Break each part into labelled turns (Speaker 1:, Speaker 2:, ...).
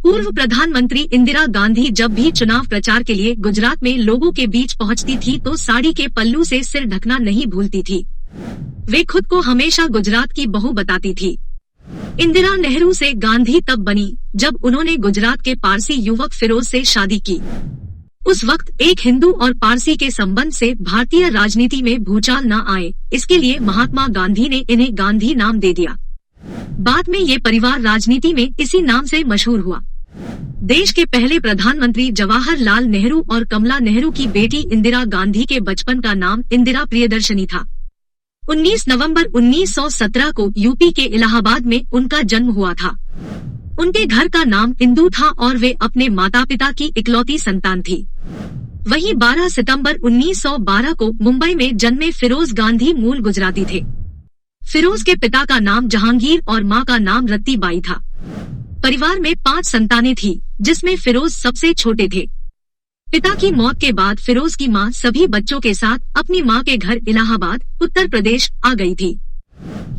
Speaker 1: पूर्व प्रधानमंत्री इंदिरा गांधी जब भी चुनाव प्रचार के लिए गुजरात में लोगों के बीच पहुंचती थी तो साड़ी के पल्लू से सिर ढकना नहीं भूलती थी। वे खुद को हमेशा गुजरात की बहू बताती थी। इंदिरा नेहरू से गांधी तब बनी जब उन्होंने गुजरात के पारसी युवक फिरोज से शादी की। उस वक्त एक हिंदू और पारसी के संबंध से भारतीय राजनीति में भूचाल न आए, इसके लिए महात्मा गांधी ने इन्हें गांधी नाम दे दिया। बाद में ये परिवार राजनीति में इसी नाम से मशहूर हुआ। देश के पहले प्रधानमंत्री जवाहरलाल नेहरू और कमला नेहरू की बेटी इंदिरा गांधी के बचपन का नाम इंदिरा प्रियदर्शनी था। 19 नवंबर 1917 को यूपी के इलाहाबाद में उनका जन्म हुआ था। उनके घर का नाम इंदू था और वे अपने माता पिता की इकलौती संतान थी। वहीं 12 सितंबर 1912 को मुंबई में जन्मे फिरोज गांधी मूल गुजराती थे। फिरोज के पिता का नाम जहांगीर और मां का नाम रत्ती बाई था। परिवार में 5 संतानें थी, जिसमें फिरोज सबसे छोटे थे। पिता की मौत के बाद फिरोज की मां सभी बच्चों के साथ अपनी मां के घर इलाहाबाद, उत्तर प्रदेश आ गई थी।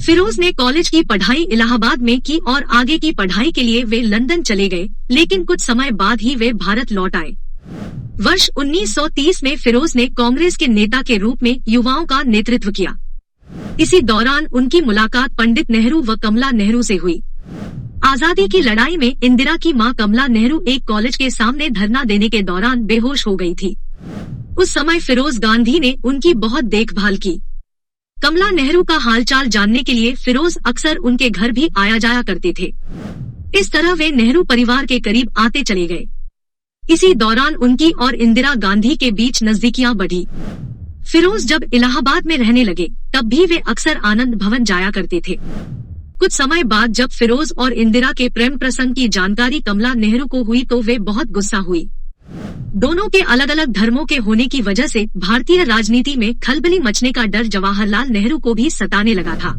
Speaker 1: फिरोज ने कॉलेज की पढ़ाई इलाहाबाद में की और आगे की पढ़ाई के लिए वे लंदन चले गए, लेकिन कुछ समय बाद ही वे भारत लौट आए। वर्ष 1930 में फिरोज ने कांग्रेस के नेता के रूप में युवाओं का नेतृत्व किया। इसी दौरान उनकी मुलाकात पंडित नेहरू व कमला नेहरू से हुई। आजादी की लड़ाई में इंदिरा की मां कमला नेहरू एक कॉलेज के सामने धरना देने के दौरान बेहोश हो गई थी। उस समय फिरोज गांधी ने उनकी बहुत देखभाल की। कमला नेहरू का हालचाल जानने के लिए फिरोज अक्सर उनके घर भी आया जाया करते थे। इस तरह वे नेहरू परिवार के करीब आते चले गए। इसी दौरान उनकी और इंदिरा गांधी के बीच नजदीकियां बढ़ी। फिरोज जब इलाहाबाद में रहने लगे तब भी वे अक्सर आनंद भवन जाया करते थे। कुछ समय बाद जब फिरोज और इंदिरा के प्रेम प्रसंग की जानकारी कमला नेहरू को हुई तो वे बहुत गुस्सा हुई। दोनों के अलग अलग धर्मों के होने की वजह से भारतीय राजनीति में खलबली मचने का डर जवाहरलाल नेहरू को भी सताने लगा था।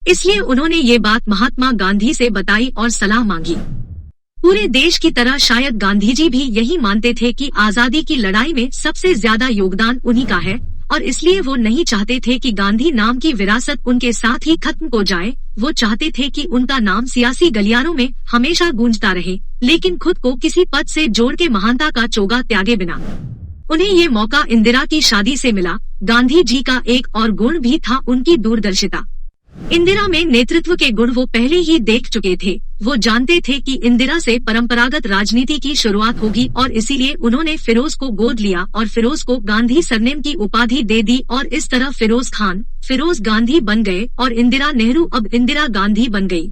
Speaker 1: इसलिए उन्होंने ये बात महात्मा गांधी से बताई और सलाह मांगी। पूरे देश की तरह शायद गांधी जी भी यही मानते थे कि आजादी की लड़ाई में सबसे ज्यादा योगदान उन्हीं का है और इसलिए वो नहीं चाहते थे कि गांधी नाम की विरासत उनके साथ ही खत्म हो जाए। वो चाहते थे कि उनका नाम सियासी गलियारों में हमेशा गूंजता रहे, लेकिन खुद को किसी पद से जोड़ के महानता का चोगा त्यागे बिना। उन्हें ये मौका इंदिरा की शादी से मिला। गांधी जी का एक और गुण भी था उनकी दूरदर्शिता। इंदिरा में नेतृत्व के गुण वो पहले ही देख चुके थे। वो जानते थे कि इंदिरा से परंपरागत राजनीति की शुरुआत होगी और इसीलिए उन्होंने फिरोज को गोद लिया और फिरोज को गांधी सरनेम की उपाधि दे दी और इस तरह फिरोज खान फिरोज गांधी बन गए और इंदिरा नेहरू अब इंदिरा गांधी बन गई।